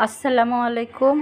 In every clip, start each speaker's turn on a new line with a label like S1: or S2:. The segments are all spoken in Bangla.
S1: আসসালামু আলাইকুম।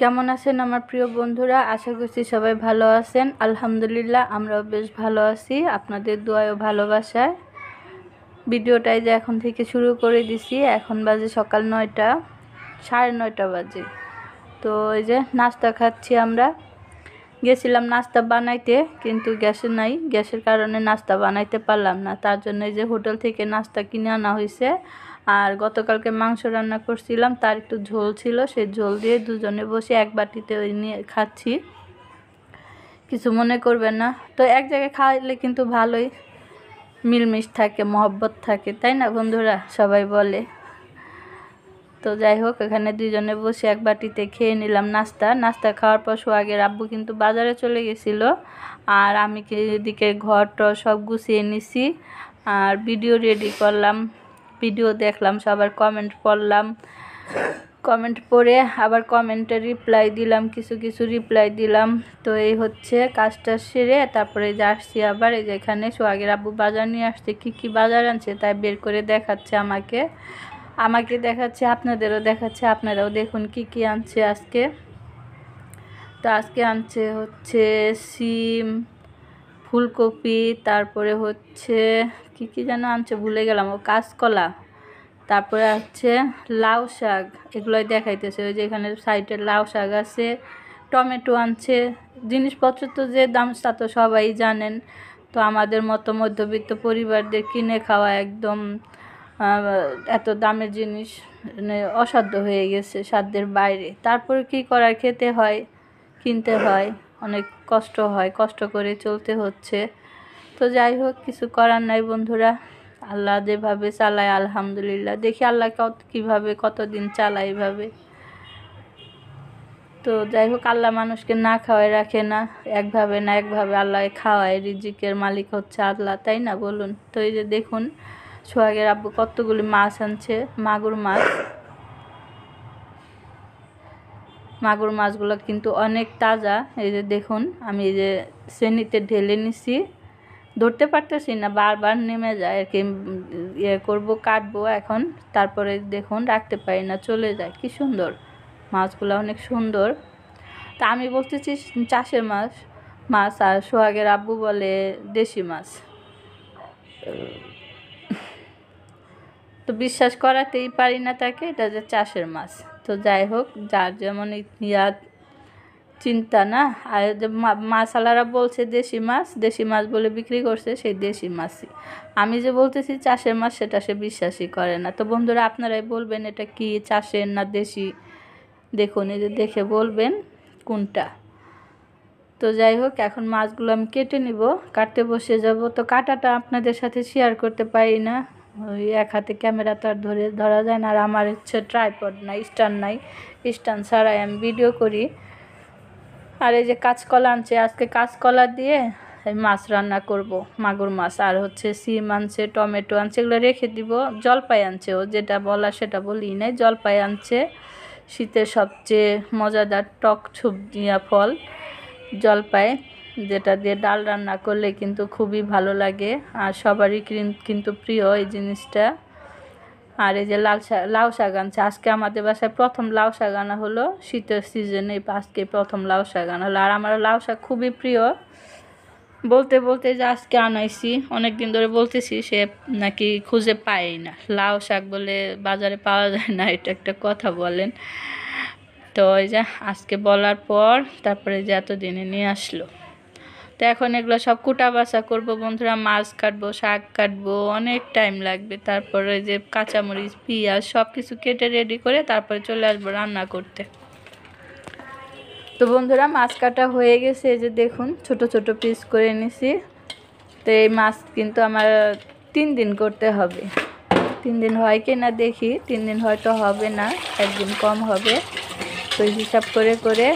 S1: কেমন আছেন আমার প্রিয় বন্ধুরা? আশা করছি সবাই ভালো আছেন। আলহামদুলিল্লাহ আমরাও বেশ ভালো আছি, আপনাদের দোয়ায় ও ভালোবাসায়। ভিডিওটাই যে এখন থেকে শুরু করে দিছি। এখন বাজে সকাল 9টা, 9:30 বাজে। তো এই যে নাস্তা খাচ্ছি আমরা। গেছিলাম নাস্তা বানাইতে, কিন্তু গ্যাসে নাই, গ্যাসের কারণে নাস্তা বানাইতে পারলাম না। তার জন্য এই যে হোটেল থেকে নাস্তা কিনে আনা হয়েছে। আর গতকালকে মাংস রান্না করছিলাম, তার একটু ঝোল ছিল, সেই ঝোল দিয়ে দুজনে বসে এক বাটিতে ওই নিয়ে খাচ্ছি। কিছু মনে করবেন না। তো এক জায়গায় খাইলে কিন্তু ভালোই মিলমিশ থাকে, মহব্বত থাকে, তাই না বন্ধুরা? সবাই বলে। তো যাই হোক, এখানে দুজনে বসে এক বাটিতে খেয়ে নিলাম নাস্তা খাওয়ার পর সোহাগের আব্বু কিন্তু বাজারে চলে গেছিলো। আর আমি এদিকে ঘরটা সব গুছিয়ে নিছি আর ভিডিও রেডি করলাম, ভিডিও দেখলাম, সবার কমেন্ট পড়লাম, কমেন্ট পড়ে আবার কমেন্টে রিপ্লাই দিলাম, কিছু কিছু রিপ্লাই দিলাম। তো এই হচ্ছে কাজটা সেরে তারপরে যে আসছি আবার এই যে এখানে সোহাগের আব্বু বাজার নিয়ে আসছে। কী বাজার আনছে তাই বের করে দেখাচ্ছে আমাকে দেখাচ্ছে, আপনাদেরও দেখাচ্ছে। আপনারাও দেখুন কি আনছে আজকে। তো আজকে আনছে হচ্ছে সিম, ফুলকপি, তারপরে হচ্ছে কি যেন আনছে ভুলে গেলাম, ও কাঁচকলা, তারপরে আছে লাউ শাক, এগুলোই দেখাইতেছে। ওই যে এখানে সাইডে লাউ শাক আছে, টমেটো আনছে। জিনিসপত্র তো যে দাম তা তো সবাই জানেন। তো আমাদের মতো মধ্যবিত্ত পরিবারদের কিনে খাওয়া একদম এত দামের জিনিস মানে অসাধ্য হয়ে গেছে, সাধ্যের বাইরে। তারপরে কি করার, খেতে হয়, কিনতে হয়, অনেক কষ্ট হয়, কষ্ট করে চলতে হচ্ছে। তো যাই হোক, কিছু করার নাই বন্ধুরা। আল্লাহ যেভাবে চালায় আলহামদুলিল্লাহ, দেখি আল্লাহ কীভাবে কতদিন চালায় এভাবে। তো যাই হোক, আল্লাহ মানুষকে না খাওয়ায় রাখে না, একভাবে না একভাবে আল্লাহ খাওয়ায়। রিজিকের মালিক হচ্ছে আল্লাহ, তাই না বলুন? তো এই যে দেখুন সোহাগের আব্বু কতগুলি মাছ আনছে, মাগুর মাছগুলো কিন্তু অনেক তাজা। এই যে দেখুন, আমি এই যে শ্রেণীতে ঢেলে নিছি, ধরতে পারতেছি না, বারবার নেমে যায় আর কি। করবো, কাটবো এখন, তারপরে দেখুন রাখতে পারি না, চলে যায়। কি সুন্দর মাছগুলো, অনেক সুন্দর। তা আমি বলতেছি চাষের মাছ আর সোহাগের আব্বু বলে দেশি মাছ। তো বিশ্বাস করাতেই পারি না তাকে, এটা যে চাষের মাছ। তো যাই হোক, যার যেমন চিন্তা না। আর যে মাছওয়ালারা বলছে দেশি মাছ বলে বিক্রি করছে, সেই দেশি মাছই। আমি যে বলতেছি চাষের মাছ, সেটা সে বিশ্বাসই করে না। তো বন্ধুরা, আপনারাই বলবেন এটা কি চাষের না দেশি। দেখুন, এই যে দেখে বলবেন কোনটা। তো যাই হোক, এখন মাছগুলো আমি কেটে নিব, কাটতে বসে যাব। তো কাটাটা আপনাদের সাথে শেয়ার করতে পারি না, ওই এক হাতে ক্যামেরা তো আর ধরা যায় না। আর আমার হচ্ছে ট্রাইপড নাই, স্ট্যান্ড ছাড়াই আমি ভিডিও করি। আর এই যে কাঁচকলা আনছে, আজকে কাঁচকলা দিয়ে মাছ রান্না করব, মাগুর মাছ। আর হচ্ছে সিম আনছে, টমেটো আনছে, এগুলো রেখে দিব। জলপাই আনছে, ও যেটা বলা সেটা বলি নাই। জলপাই আনছে, শীতের সবচেয়ে মজাদার টক ফল জলপাই, যেটা দিয়ে ডাল রান্না করলে কিন্তু খুবই ভালো লাগে আর সবারই কিন্তু প্রিয় এই জিনিসটা। আর এই যে লাউ শাক আনছে, আজকে আমাদের বাসায় প্রথম লাউ শাক আনা হলো শীতের সিজনে, আজকে প্রথম লাউ শাক আনা হলো। আর আমার লাউ শাক খুবই প্রিয়। বলতে যে আজকে আনাইছি, অনেক দিন ধরে বলতেছি, সে নাকি খুঁজে পাই না। লাউ শাক বলে বাজারে পাওয়া যায় না, এটা একটা কথা বলেন। তো এই যে আজকে বলার পর তারপরে যে এতদিনে নিয়ে আসলো। তো এখন এগুলো সব কুটা বাছা করবো বন্ধুরা, মাছ কাটবো, শাক কাটবো, অনেক টাইম লাগবে। তারপরে যে কাঁচামরিচ, পেঁয়াজ সব কিছু কেটে রেডি করে তারপরে চলে আসবো রান্না করতে। তো বন্ধুরা, মাছ কাটা হয়ে গেছে, এই যে দেখুন ছোট ছোট পিস করে নিছি। তো এই মাছ কিন্তু আমার 3 দিন করতে হবে। 3 দিন হয় কি না দেখি, 3 দিন হয়তো হবে না, একদিন কম হবে। তো হিসাব করে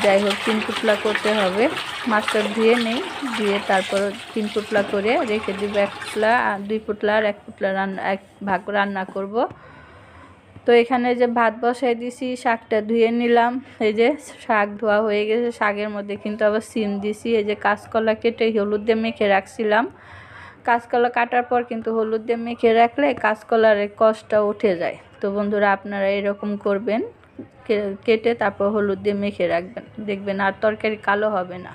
S1: যাই হোক 3 পুটলা করতে হবে। মাছটা ধুয়ে নেই, ধুয়ে তারপর 3 পুটলা করে রেখে দিব। 1 পুটলা, 2 পুটলা আর 1 পুটলা এক ভাগ রান্না করব। তো এখানে যে ভাত বসাই দিছি, শাকটা ধুয়ে নিলাম। এই যে শাক ধোয়া হয়ে গেছে, শাকের মধ্যে কিন্তু আবার সিম দিছি। এই যে কাঁচকলা কেটে হলুদ দিয়ে মেখে রাখছিলাম, কাঁচকলা কাটার পর কিন্তু হলুদ দিয়ে মেখে রাখলে কাঁচকলার কষটা উঠে যায়। তো বন্ধুরা আপনারা এরকম করবেন, কেটে তারপর হলুদ দিয়ে মেখে রাখবেন, দেখবেন আর তরকারি কালো হবে না।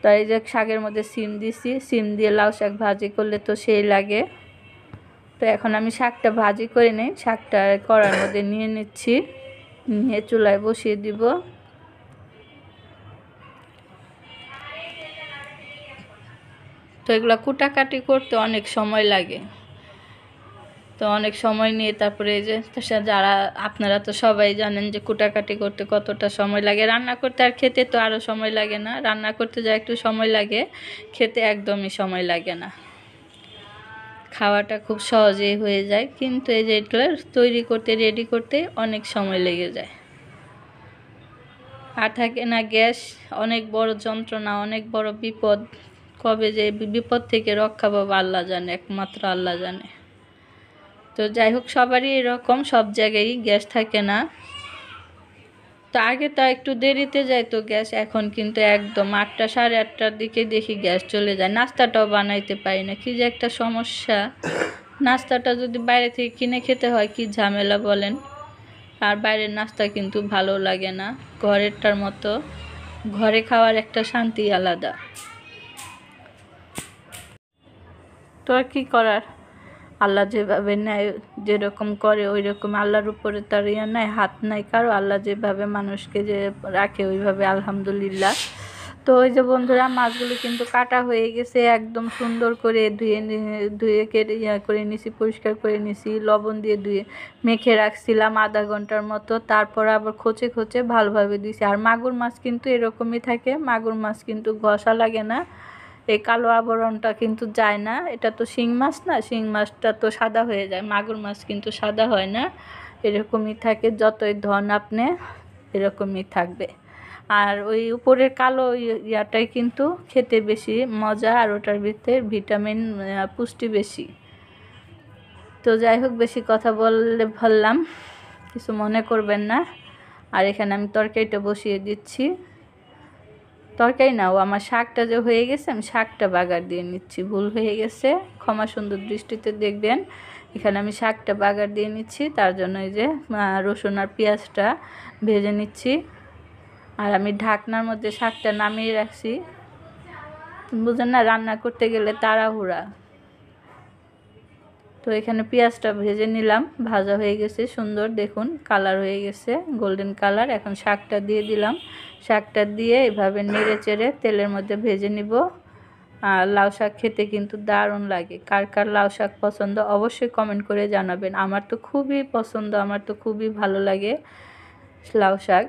S1: তো এই যে শাকের মধ্যে সিম দিছি, সিম দিয়ে লাউ শাক ভাজি করলে তো সেই লাগে। তো এখন আমি শাকটা ভাজি করে নিই, শাকটা কড়ার মধ্যে নিয়ে নিচ্ছি, নিয়ে চুলায় বসিয়ে দিব। তো এগুলো কুটাকাটি করতে অনেক সময় লাগে, তো অনেক সময় নিয়ে তারপরে এই যে যারা আপনারা তো সবাই জানেন যে কুটাকাটি করতে কতটা সময় লাগে। রান্না করতে আর খেতে তো আরও সময় লাগে না, রান্না করতে যা একটু সময় লাগে, খেতে একদমই সময় লাগে না, খাওয়াটা খুব সহজেই হয়ে যায়। কিন্তু এই যে এটা তৈরি করতে রেডি করতে অনেক সময় লেগে যায়, আর থাকে না গ্যাস, অনেক বড় যন্ত্রণা, অনেক বড় বিপদ। কবে যে বিপদ থেকে রক্ষা পাবো আল্লাহ জানে, একমাত্র আল্লাহ জানে। তো যাই হোক, সবারই এরকম, সব জায়গায় গ্যাস থাকে না। তো আগে তো একটু দেরিতে যাইতো গ্যাস, এখন কিন্তু একদম 8টা সাড়ে 8টার দিকে দেখি গ্যাস চলে যায়। নাস্তাটাও বানাইতে পারি না, কি যে একটা সমস্যা। নাস্তাটা যদি বাইরে থেকে কিনে খেতে হয় কি ঝামেলা বলেন। আর বাইরের নাস্তা কিন্তু ভালো লাগে না ঘরেরটার মতো, ঘরে খাওয়ার একটা শান্তি আলাদা। তো আর কি করার, আল্লাহ যেভাবে নেয়, যেরকম করে ওই রকম, আল্লাহর উপরে তার ইয়ে নাই, হাত নাই কারো। আল্লাহ যেভাবে মানুষকে যে রাখে ওইভাবে আলহামদুলিল্লাহ। তো ওই যে বন্ধুরা, মাছগুলো কিন্তু কাটা হয়ে গেছে, একদম সুন্দর করে ধুয়ে কেটে করে নিছি, পরিষ্কার করে নিছি, লবণ দিয়ে ধুয়ে মেখে রাখছিলাম আধা ঘন্টার মতো। তারপর আবার খোঁচে খোঁচে ভালোভাবে দিয়েছি। আর মাগুর মাছ কিন্তু এরকমই থাকে, মাগুর মাছ কিন্তু ঘষা লাগে না, এই কালো আবরণটা কিন্তু যায় না। এটা তো শিং মাছ না, শিং মাছটা তো সাদা হয়ে যায়, মাগুর মাছ কিন্তু সাদা হয় না, এরকমই থাকে, যতই ধন আপনি এরকমই থাকবে। আর ওই উপরের কালো ইয়াটাই কিন্তু খেতে বেশি মজা, আর ওটার ভিতরে ভিটামিন পুষ্টি বেশি। তো যাই হোক, বেশি কথা বললাম, কিছু মনে করবেন না। আর এখানে আমি তরকারিটা বসিয়ে দিচ্ছি, তরকারি নাও, আমার শাকটা যে হয়ে গেছে, আমি শাকটা বাগার দিয়ে নিচ্ছি, ভুল হয়ে গেছে, ক্ষমা সুন্দর দৃষ্টিতে দেখবেন। এখানে আমি শাকটা বাগার দিয়ে নিচ্ছি, তার জন্য এই যে রসুন আর পেঁয়াজটা ভেজে নিচ্ছি। আর আমি ঢাকনার মধ্যে শাকটা নামিয়ে রাখছি, বুঝেন না, রান্না করতে গেলে তাড়াহুড়া। তো এখানে পেঁয়াজটা ভেজে নিলাম, ভাজা হয়ে গেছে সুন্দর, দেখুন কালার হয়ে গেছে গোল্ডেন কালার। এখন শাকটা দিয়ে দিলাম, শাকটা দিয়ে এভাবে নেড়ে চেড়ে তেলের মধ্যে ভেজে নিব। আর লাউ শাক খেতে কিন্তু দারুণ লাগে, কার কার লাউ শাক পছন্দ অবশ্যই কমেন্ট করে জানাবেন। আমার তো খুবই পছন্দ, আমার তো খুবই ভালো লাগে লাউ শাক।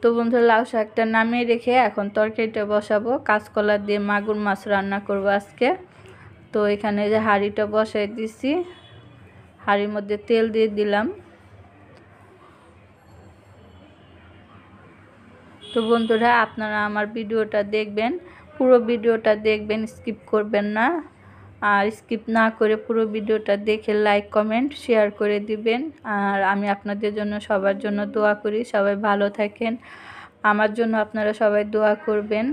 S1: তো বন্ধুরা, লাউ শাকটা নামিয়ে রেখে এখন তরকারিটা বসাবো, কাঁচকলা দিয়ে মাগুর মাছ রান্না করব আজকে। তো এখানে যে হাঁড়িটা বসাই দিছি, হাঁড়ির মধ্যে তেল দিয়ে দিলাম। তো বন্ধুরা, আপনারা আমার ভিডিওটা দেখবেন, পুরো ভিডিওটা দেখবেন, স্কিপ করবেন না। আর স্কিপ না করে পুরো ভিডিওটা দেখে লাইক কমেন্ট শেয়ার করে দিবেন। আর আমি আপনাদের জন্য সবার জন্য দোয়া করি, সবাই ভালো থাকেন, আমার জন্য আপনারা সবাই দোয়া করবেন।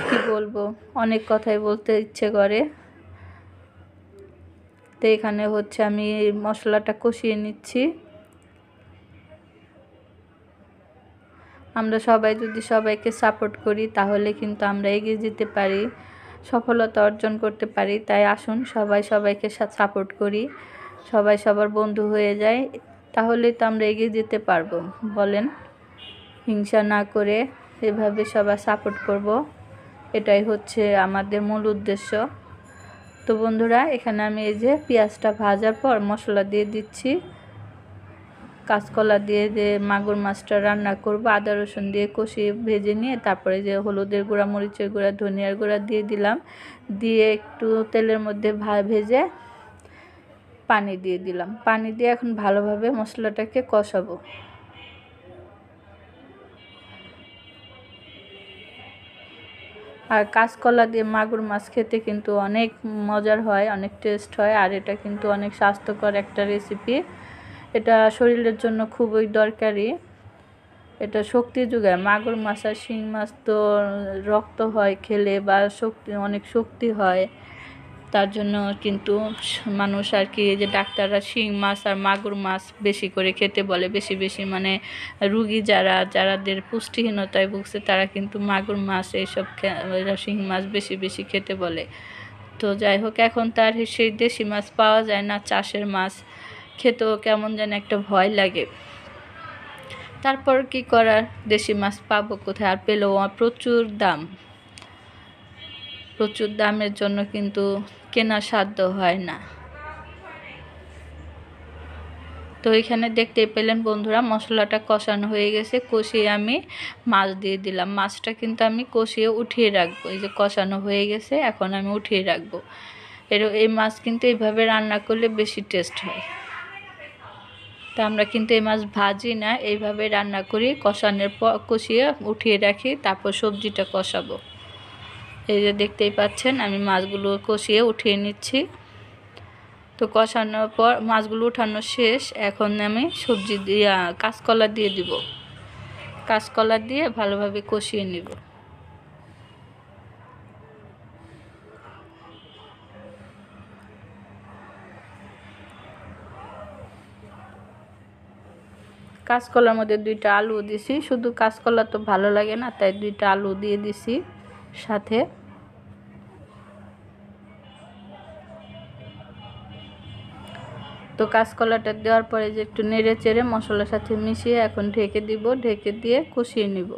S1: কি বলবো, অনেক কথাই বলতে ইচ্ছে করে। তো এখানে হচ্ছে আমি মশলাটা কষিয়ে নিচ্ছি। আমরা সবাই যদি সবাইকে সাপোর্ট করি তাহলে কিন্তু আমরা এগিয়ে যেতে পারি, সফলতা অর্জন করতে পারি। তাই আসুন সবাই সবাইকে সাপোর্ট করি, সবাই সবার বন্ধু হয়ে যায়, তাহলেই তো আমরা এগিয়ে যেতে পারবো বলেন। হিংসা না করে এভাবে সবাই সাপোর্ট করব, এটাই হচ্ছে আমাদের মূল উদ্দেশ্য। তো বন্ধুরা, এখানে আমি এই যে পেঁয়াজটা ভাজার পর মশলা দিয়ে দিচ্ছি, কাঁচকলা দিয়ে যে মাগুর মাছটা রান্না করব, আদা রসুন দিয়ে কষিয়ে ভেজে নিয়ে তারপরে যে হলুদের গুঁড়া, মরিচের গুঁড়া, ধনিয়ার গুঁড়া দিয়ে দিলাম, দিয়ে একটু তেলের মধ্যে ভেজে পানি দিয়ে দিলাম, পানি দিয়ে এখন ভালোভাবে মশলাটাকে কষাবো। আর কাঁচকলা দিয়ে মাগুর মাছ খেতে কিন্তু অনেক মজার হয়, অনেক টেস্ট হয়। আর এটা কিন্তু অনেক স্বাস্থ্যকর একটা রেসিপি, এটা শরীরের জন্য খুবই দরকারি। এটা শক্তি যোগায়। মাগুর মাছ আর শিং মাছ তো রক্ত হয় খেলে, বা শক্তি, অনেক শক্তি হয়। তার জন্য কিন্তু মানুষ আর কি, যে ডাক্তাররা শিং মাছ আর মাগুর মাছ বেশি করে খেতে বলে। বেশি বেশি মানে রুগী যারাদের পুষ্টিহীনতায় ভুগছে তারা কিন্তু মাগুর মাছ এইসব শিং মাছ বেশি বেশি খেতে বলে। তো যাই হোক, এখন তার সেই দেশি মাছ পাওয়া যায় না, চাষের মাছ খেতেও কেমন যেন একটা ভয় লাগে। তারপর কি করার, দেশি মাছ পাবো কোথায়, আর পেলেও প্রচুর দাম। প্রচুর দামের জন্য কিন্তু কেনা সাধ্য হয় না। তো এখানে দেখতেই পেলেন বন্ধুরা, মশলাটা কষানো হয়ে গেছে, কষিয়ে আমি মাছ দিয়ে দিলাম। মাছটা কিন্তু আমি কষিয়ে উঠিয়ে রাখবো। এই যে কষানো হয়ে গেছে, এখন আমি উঠিয়ে রাখবো। এই মাছ কিন্তু এইভাবে রান্না করলে বেশি টেস্ট হয়। তা আমরা কিন্তু এই মাছ ভাজি না, এইভাবে রান্না করি। কষানোর পর কষিয়ে উঠিয়ে রাখি, তারপর সবজিটা কষাবো। এই যে দেখতেই পাচ্ছেন আমি মাছগুলো কষিয়ে উঠিয়ে নিচ্ছি। তো কষানোর পর মাছগুলো উঠানো শেষ, এখন আমি সবজি দিয়ে কাঁচকলা দিয়ে দিব। কাঁচকলা দিয়ে ভালোভাবে কষিয়ে নিব। কাঁচকলার মধ্যে 2টা আলু দিছি। শুধু কাঁচকলা তো ভালো লাগে না, তাই 2টা আলু দিয়ে দিছি সাথে। তো কাঁচকলাটা দেওয়ার পরে যে একটু নেড়ে চেড়ে মশলার সাথে মিশিয়ে এখন ঢেকে দিব। ঢেকে দিয়ে কষিয়ে নিব।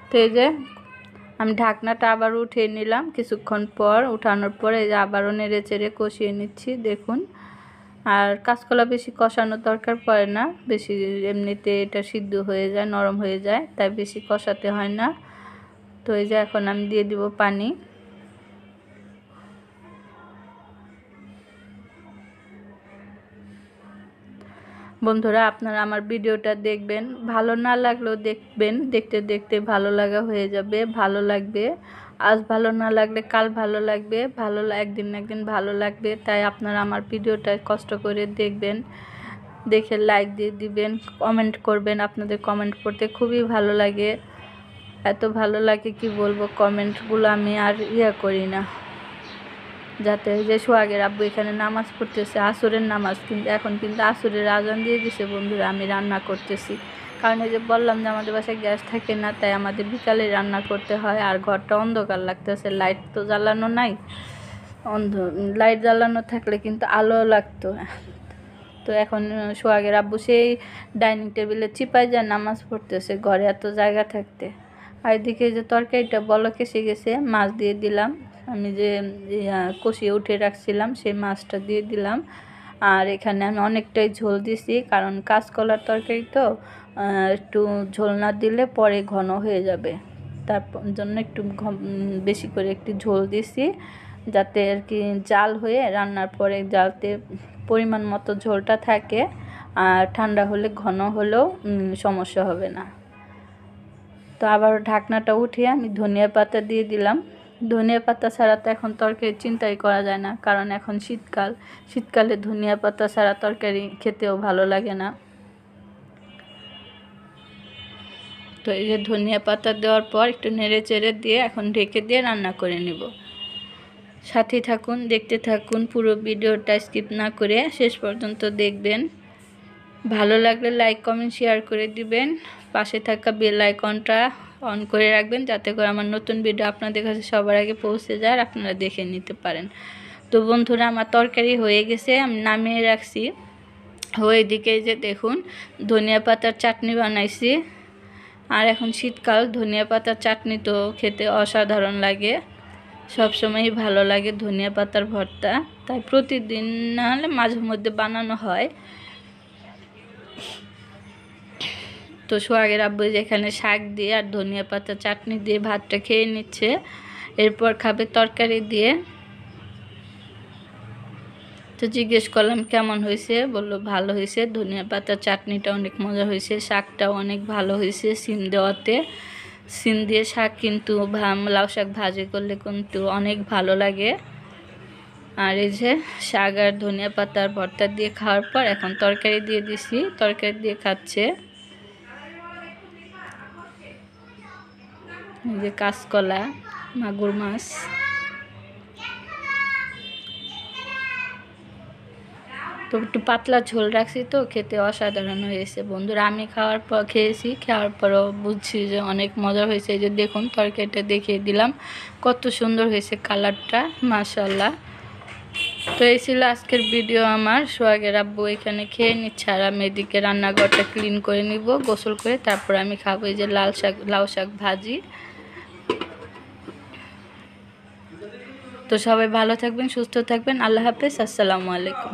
S1: তো এই যে আমি ঢাকনাটা আবার উঠিয়ে নিলাম। কিছুক্ষণ পর উঠানোর পরে এই যে আবারও নেড়ে চেড়ে কষিয়ে নিচ্ছি। দেখুন, আর কাঁচকলা বেশি কষানোর দরকার পড়ে না, বেশি এমনিতে এটা সিদ্ধ হয়ে যায়, নরম হয়ে যায়, তাই বেশি কষাতে হয় না। তো এই যে এখন আমি দিয়ে দিব পানি। বন্ধুরা, আপনারা আমার ভিডিওটা দেখবেন, ভালো না লাগলেও দেখবেন, দেখতে দেখতে ভালো লাগা হয়ে যাবে, ভালো লাগবে। আজ ভালো না লাগলে কাল ভালো লাগবে, একদিন একদিন ভালো লাগবে। তাই আপনারা আমার ভিডিওটা কষ্ট করে দেখবেন, দেখে লাইক দিয়ে দিবেন, কমেন্ট করবেন। আপনাদের কমেন্ট পড়তে খুবই ভালো লাগে, এত ভালো লাগে কি বলবো। কমেন্টগুলো আমি আর করি না, যাতে যে সোহাগের আব্বু এখানে নামাজ পড়তেছে, আসরের নামাজ, কিন্তু এখন কিন্তু আসরের আজান দিয়ে দিছে বন্ধুরা। আমি রান্না করতেছি, কারণ এই যে বললাম যে আমাদের বাসায় গ্যাস থাকে না, তাই আমাদের বিকালে রান্না করতে হয়। আর ঘরটা অন্ধকার লাগতেছে, লাইট তো জ্বালানো নাই। লাইট জ্বালানো থাকলে কিন্তু আলো লাগতো। তো এখন সোহাগের আব্বু সেই ডাইনিং টেবিলে চিপায় যায় নামাজ পড়তেছে, ঘরে এত জায়গা থাকতে। আর এদিকে যে তরকারিটা বলক এসে গেছে, মাছ দিয়ে দিলাম। আমি যে কষিয়ে উঠে রাখছিলাম সেই মাছটা দিয়ে দিলাম। আর এখানে আমি অনেকটাই ঝোল দিছি, কারণ কাঁচকলার তরকারি তো একটু ঝোল না দিলে পরে ঘন হয়ে যাবে। তার জন্য একটু বেশি করে একটু ঝোল দিছি, যাতে আর কি জাল হয়ে রান্নার পরে যাতে পরিমাণ মতো ঝোলটা থাকে, আর ঠান্ডা হলে ঘন হলেও সমস্যা হবে না। তো আবার ঢাকনাটা উঠিয়ে আমি ধনিয়া পাতা দিয়ে দিলাম। ধনিয়া পাতা ছাড়া তো এখন তরকারি চিন্তাই করা যায় না, কারণ এখন শীতকাল। শীতকালে ধনিয়া পাতা ছাড়া তরকারি খেতেও ভালো লাগে না। তো এই যে ধনিয়া পাতা দেওয়ার পর একটু নেড়ে চেড়ে দিয়ে এখন ঢেকে দিয়ে রান্না করে নিব। সাথে থাকুন, দেখতে থাকুন, পুরো ভিডিওটা স্কিপ না করে শেষ পর্যন্ত দেখবেন। ভালো লাগলে লাইক কমেন্ট শেয়ার করে দিবেন। পাশে থাকা বেল আইকনটা অন করে রাখবেন, যাতে করে আমার নতুন ভিডিও আপনাদের কাছে সবার আগে পৌঁছে যায় আর আপনারা দেখে নিতে পারেন। তো বন্ধুরা, আমার তরকারি হয়ে গেছে, আমি নামিয়ে রাখছি। ওইদিকে যে দেখুন ধনিয়া পাতার চাটনি বানাইছি। আর এখন শীতকাল, ধনিয়া পাতার চাটনি তো খেতে অসাধারণ লাগে, সবসময়ই ভালো লাগে ধনিয়া পাতার ভর্তা। তাই প্রতিদিন না হলে মাঝে মধ্যে বানানো হয়। তো সোহাগের আব্বু যেখানে শাক দিয়ে আর ধনিয়া পাতা চাটনি দিয়ে ভাতটা খেয়ে নিচ্ছে, এরপর খাবে তরকারি দিয়ে। তো জিজ্ঞেস করলাম কেমন হয়েছে, বললো ভালো হয়েছে, ধনিয়া পাতা চাটনিটা অনেক মজা হয়েছে, শাকটাও অনেক ভালো হয়েছে সিম দেওয়াতে। সিম দিয়ে শাক কিন্তু লাউ শাক ভাজি করলে কিন্তু অনেক ভালো লাগে। আর এই যে শাক আর ধনিয়া পাতার ভর্তা দিয়ে খাওয়ার পর এখন তরকারি দিয়ে দিছি, তরকারি দিয়ে খাচ্ছে। এই যে কাঁচকলা, মাগুর মাছ। তো একটু পাতলা ঝোল রাখছি, তো খেতে অসাধারণ হয়েছে বন্ধুরা। আমি খাওয়ার পর খাওয়ার পরও বুঝছি যে অনেক মজা হয়েছে। এই যে দেখুন তরকারিটা দেখিয়ে দিলাম, কত সুন্দর হয়েছে কালারটা, মাশাআল্লাহ। তো এই ছিল আজকের ভিডিও আমার। সোহাগের আব্বু এখানে খেয়ে নিচ্ছে, আর আমি এদিকে রান্নাঘরটা ক্লিন করে নিব গোসল করে, তারপর আমি খাবো। এই যে লাউ শাক ভাজি। তো সবাই ভালো থাকবেন, সুস্থ থাকবেন। আল্লাহ হাফেজ, আসসালামু আলাইকুম।